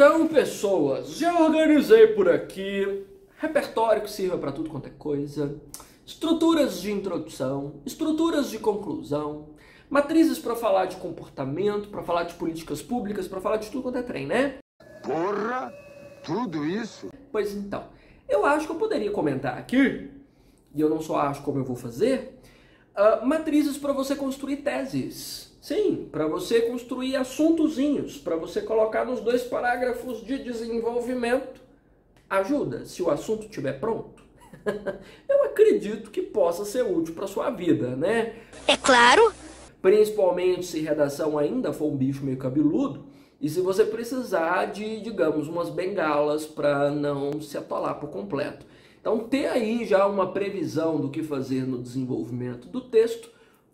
Então, pessoas, já organizei por aqui repertório que sirva para tudo quanto é coisa, estruturas de introdução, estruturas de conclusão, matrizes para falar de comportamento, para falar de políticas públicas, para falar de tudo quanto é trem, né? Porra, tudo isso? Pois então, eu acho que eu poderia comentar aqui, e eu não só acho como eu vou fazer, matrizes para você construir teses. Sim, para você construir assuntozinhos, para você colocar nos 2 parágrafos de desenvolvimento. Ajuda, se o assunto estiver pronto. Eu acredito que possa ser útil para sua vida, né? É claro. Principalmente se redação ainda for um bicho meio cabeludo e se você precisar de, digamos, umas bengalas para não se atolar por completo. Então, ter aí já uma previsão do que fazer no desenvolvimento do texto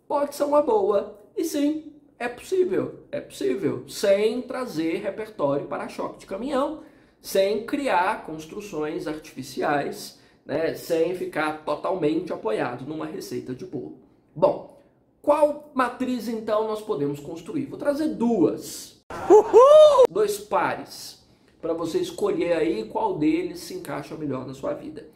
pode ser uma boa. E sim, é possível, sem trazer repertório para-choque de caminhão, sem criar construções artificiais, né, sem ficar totalmente apoiado numa receita de bolo. Bom, qual matriz então nós podemos construir? Vou trazer 2. 2 pares, para você escolher aí qual deles se encaixa melhor na sua vida.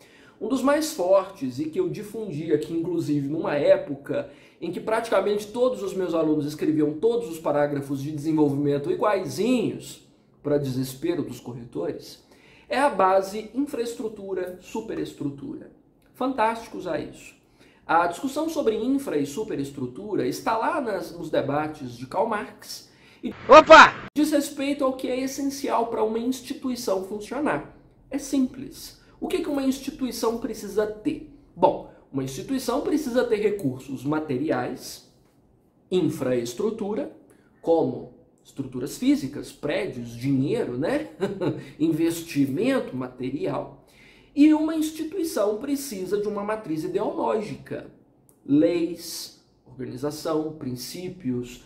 Um dos mais fortes e que eu difundi aqui, inclusive, numa época em que praticamente todos os meus alunos escreviam todos os parágrafos de desenvolvimento iguaizinhos, para desespero dos corretores, é a base infraestrutura, superestrutura. Fantástico usar isso. A discussão sobre infra e superestrutura está lá nos debates de Karl Marx e diz respeito ao que é essencial para uma instituição funcionar. É simples. O que uma instituição precisa ter? Bom, uma instituição precisa ter recursos materiais, infraestrutura, como estruturas físicas, prédios, dinheiro, né? Investimento material. E uma instituição precisa de uma matriz ideológica, leis, organização, princípios,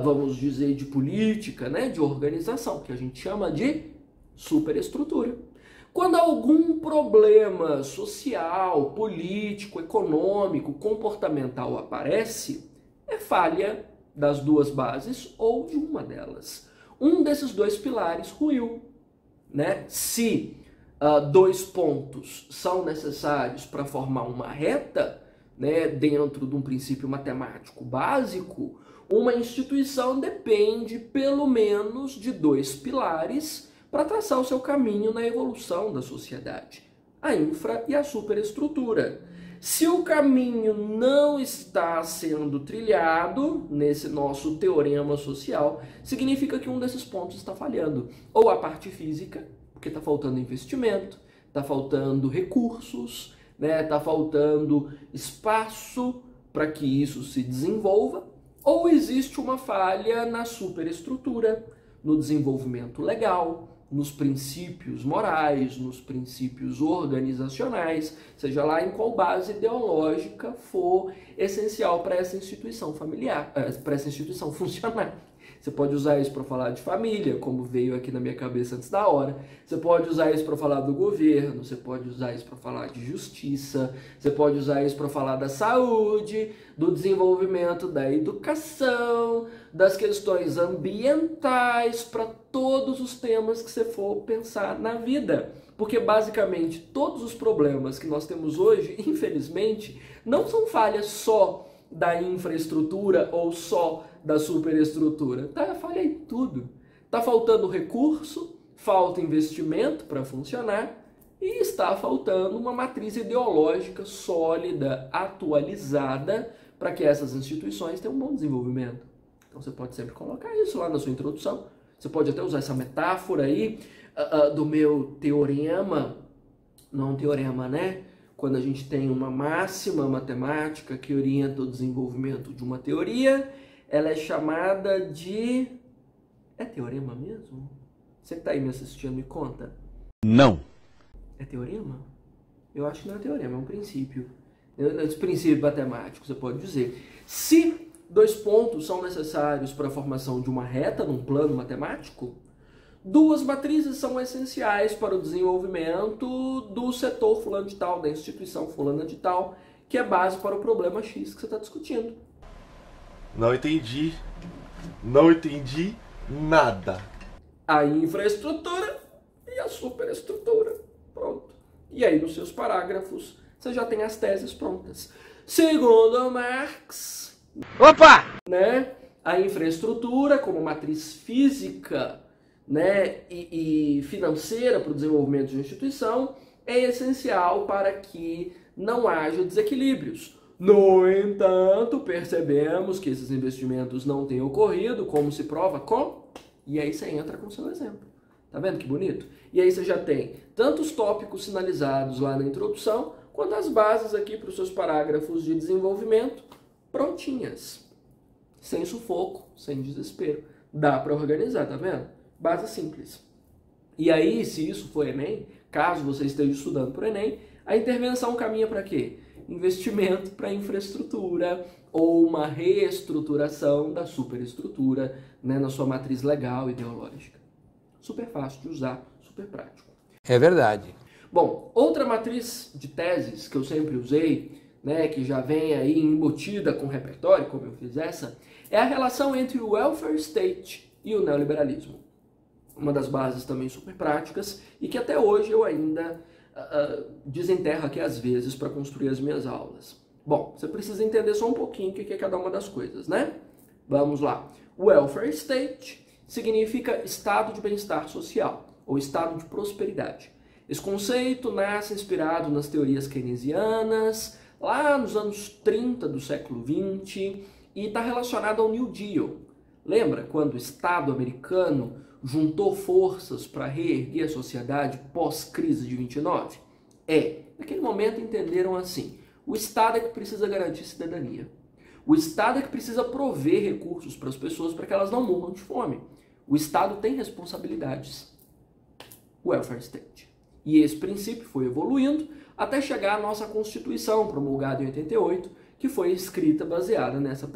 vamos dizer, de política, né? De organização, que a gente chama de superestrutura. Quando algum problema social, político, econômico, comportamental aparece, é falha das 2 bases ou de uma delas. Um desses 2 pilares ruiu, né? Se 2 pontos são necessários para formar uma reta, né, dentro de um princípio matemático básico, uma instituição depende pelo menos de 2 pilares para traçar o seu caminho na evolução da sociedade, a infra e a superestrutura. Se o caminho não está sendo trilhado nesse nosso teorema social, significa que um desses pontos está falhando. Ou a parte física, porque está faltando investimento, está faltando recursos, né, está faltando espaço para que isso se desenvolva, ou existe uma falha na superestrutura, no desenvolvimento legal, nos princípios morais, nos princípios organizacionais, seja lá em qual base ideológica for essencial para essa instituição familiar, para essa instituição funcionar. Você pode usar isso para falar de família, como veio aqui na minha cabeça antes da hora. Você pode usar isso para falar do governo, você pode usar isso para falar de justiça, você pode usar isso para falar da saúde, do desenvolvimento da educação, das questões ambientais, para todos os temas que você for pensar na vida. Porque basicamente todos os problemas que nós temos hoje, infelizmente, não são falhas só da infraestrutura ou só da superestrutura. Tá, falha em tudo. Tá faltando recurso, falta investimento para funcionar e está faltando uma matriz ideológica sólida, atualizada, para que essas instituições tenham um bom desenvolvimento. Então você pode sempre colocar isso lá na sua introdução. Você pode até usar essa metáfora aí do meu teorema, não é um teorema, né? Quando a gente tem uma máxima matemática que orienta o desenvolvimento de uma teoria, ela é chamada de... É teorema mesmo? Você que está aí me assistindo, me conta. Não. É teorema? Eu acho que não é teorema, é um princípio. Esse princípio matemático, você pode dizer. Se 2 pontos são necessários para a formação de uma reta num plano matemático, 2 matrizes são essenciais para o desenvolvimento do setor fulano de tal, da instituição fulana de tal, que é base para o problema X que você está discutindo. Não entendi. Não entendi nada. a infraestrutura e a superestrutura. Pronto. E aí, nos seus parágrafos, você já tem as teses prontas. Segundo Marx, Opa! né, a infraestrutura como matriz física, né, e financeira para o desenvolvimento de uma instituição é essencial para que não haja desequilíbrios. No entanto, percebemos que esses investimentos não têm ocorrido, como se prova com... E aí você entra com o seu exemplo. Tá vendo que bonito? E aí você já tem tanto os tópicos sinalizados lá na introdução, quanto as bases aqui para os seus parágrafos de desenvolvimento prontinhas. Sem sufoco, sem desespero. Dá para organizar, tá vendo? Base simples. E aí, se isso for Enem, caso você esteja estudando para o Enem, a intervenção caminha para quê? Investimento para infraestrutura ou uma reestruturação da superestrutura, né, na sua matriz legal e ideológica. Super fácil de usar, super prático. É verdade. Bom, outra matriz de teses que eu sempre usei, né, que já vem aí embutida com o repertório, como eu fiz essa, é a relação entre o welfare state e o neoliberalismo. Uma das bases também super práticas e que até hoje eu ainda desenterro aqui às vezes para construir as minhas aulas. Bom, você precisa entender só um pouquinho o que é cada uma das coisas, né? Vamos lá. Welfare state significa estado de bem-estar social ou estado de prosperidade. Esse conceito nasce inspirado nas teorias keynesianas, lá nos anos 30 do século 20, e está relacionado ao New Deal. Lembra quando o Estado americano juntou forças para reerguer a sociedade pós-crise de 29? Naquele momento entenderam assim, o Estado é que precisa garantir cidadania. O Estado é que precisa prover recursos para as pessoas para que elas não morram de fome. O Estado tem responsabilidades. Welfare State. E esse princípio foi evoluindo até chegar à nossa Constituição, promulgada em 88, que foi escrita baseada nessa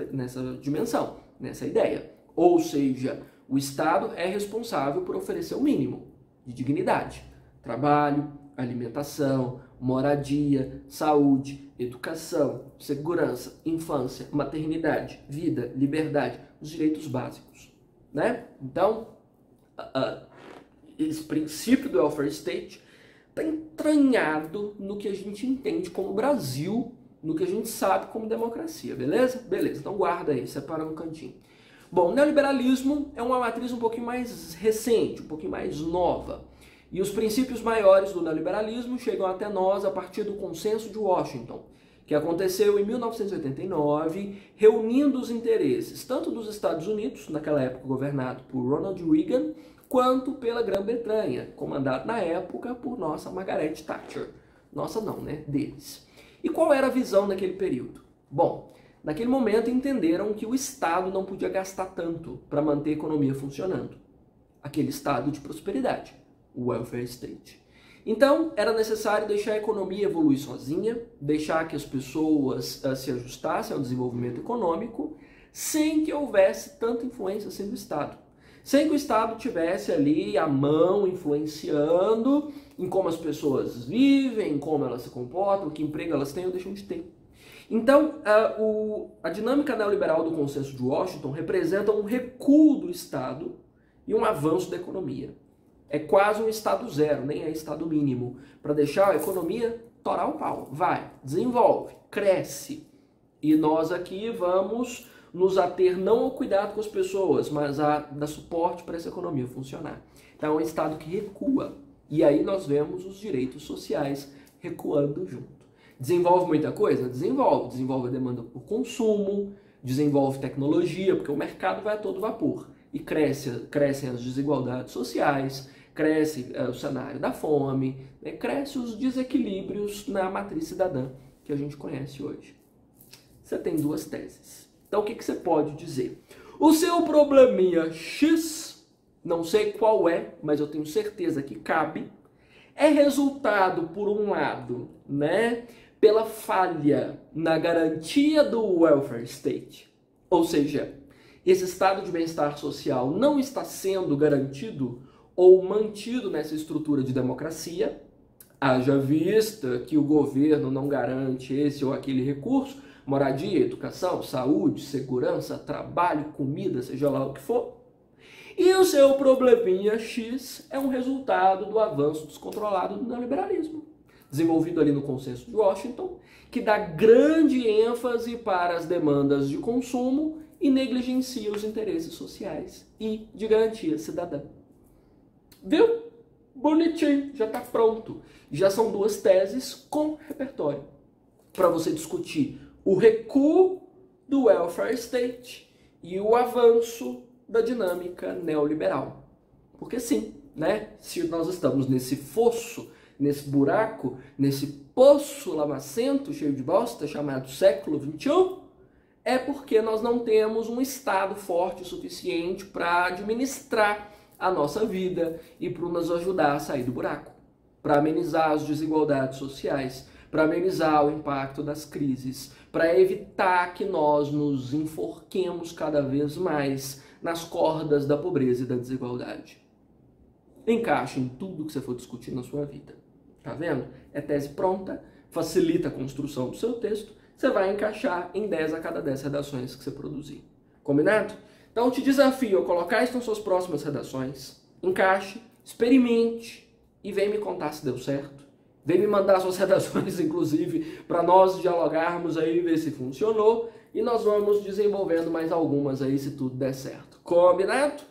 dimensão, nessa ideia. Ou seja, o Estado é responsável por oferecer o mínimo de dignidade. Trabalho, alimentação, moradia, saúde, educação, segurança, infância, maternidade, vida, liberdade, os direitos básicos, né? Então, esse princípio do welfare state está entranhado no que a gente entende como Brasil, no que a gente sabe como democracia, beleza? Beleza, então guarda aí, separa no cantinho. Bom, o neoliberalismo é uma matriz um pouquinho mais recente, um pouquinho mais nova. E os princípios maiores do neoliberalismo chegam até nós a partir do Consenso de Washington, que aconteceu em 1989, reunindo os interesses tanto dos Estados Unidos, naquela época governado por Ronald Reagan, quanto pela Grã-Bretanha, comandado na época por nossa Margaret Thatcher. Nossa não, né? Deles. E qual era a visão naquele período? Bom, naquele momento entenderam que o Estado não podia gastar tanto para manter a economia funcionando. Aquele estado de prosperidade, o welfare state. Então, era necessário deixar a economia evoluir sozinha, deixar que as pessoas se ajustassem ao desenvolvimento econômico, sem que houvesse tanta influência assim do Estado. Sem que o Estado tivesse ali a mão influenciando em como as pessoas vivem, em como elas se comportam, que emprego elas têm ou deixam de ter. Então, a dinâmica neoliberal do Consenso de Washington representa um recuo do Estado e um avanço da economia. É quase um Estado zero, nem é Estado mínimo, para deixar a economia torar o pau. Vai, desenvolve, cresce. E nós aqui vamos nos ater não ao cuidado com as pessoas, mas a dar suporte para essa economia funcionar. Então é um Estado que recua. E aí nós vemos os direitos sociais recuando junto. Desenvolve muita coisa? Desenvolve. Desenvolve a demanda por consumo, desenvolve tecnologia, porque o mercado vai a todo vapor. E crescem as desigualdades sociais, cresce o cenário da fome, né? Cresce os desequilíbrios na matriz cidadã que a gente conhece hoje. Você tem duas teses. Então o que você pode dizer? O seu probleminha X, não sei qual é, mas eu tenho certeza que cabe, é resultado, por um lado, né, pela falha na garantia do welfare state. Ou seja, esse estado de bem-estar social não está sendo garantido ou mantido nessa estrutura de democracia, haja vista que o governo não garante esse ou aquele recurso, moradia, educação, saúde, segurança, trabalho, comida, seja lá o que for. E o seu probleminha X é um resultado do avanço descontrolado do neoliberalismo, desenvolvido ali no Consenso de Washington, que dá grande ênfase para as demandas de consumo e negligencia os interesses sociais e de garantia cidadã. Viu? Bonitinho, já está pronto. Já são 2 teses com repertório para você discutir o recuo do welfare state e o avanço da dinâmica neoliberal. Porque sim, né? Se nós estamos nesse fosso, nesse buraco, nesse poço lamacento cheio de bosta chamado século XXI, é porque nós não temos um Estado forte o suficiente para administrar a nossa vida e para nos ajudar a sair do buraco, para amenizar as desigualdades sociais, para amenizar o impacto das crises, para evitar que nós nos enforquemos cada vez mais nas cordas da pobreza e da desigualdade. Encaixe em tudo que você for discutir na sua vida. Tá vendo? É tese pronta, facilita a construção do seu texto, você vai encaixar em 10 a cada 10 redações que você produzir. Combinado? Então te desafio a colocar isso nas suas próximas redações, encaixe, experimente e vem me contar se deu certo. Vem me mandar suas redações, inclusive, para nós dialogarmos aí, ver se funcionou. E nós vamos desenvolvendo mais algumas aí, se tudo der certo. Combinado?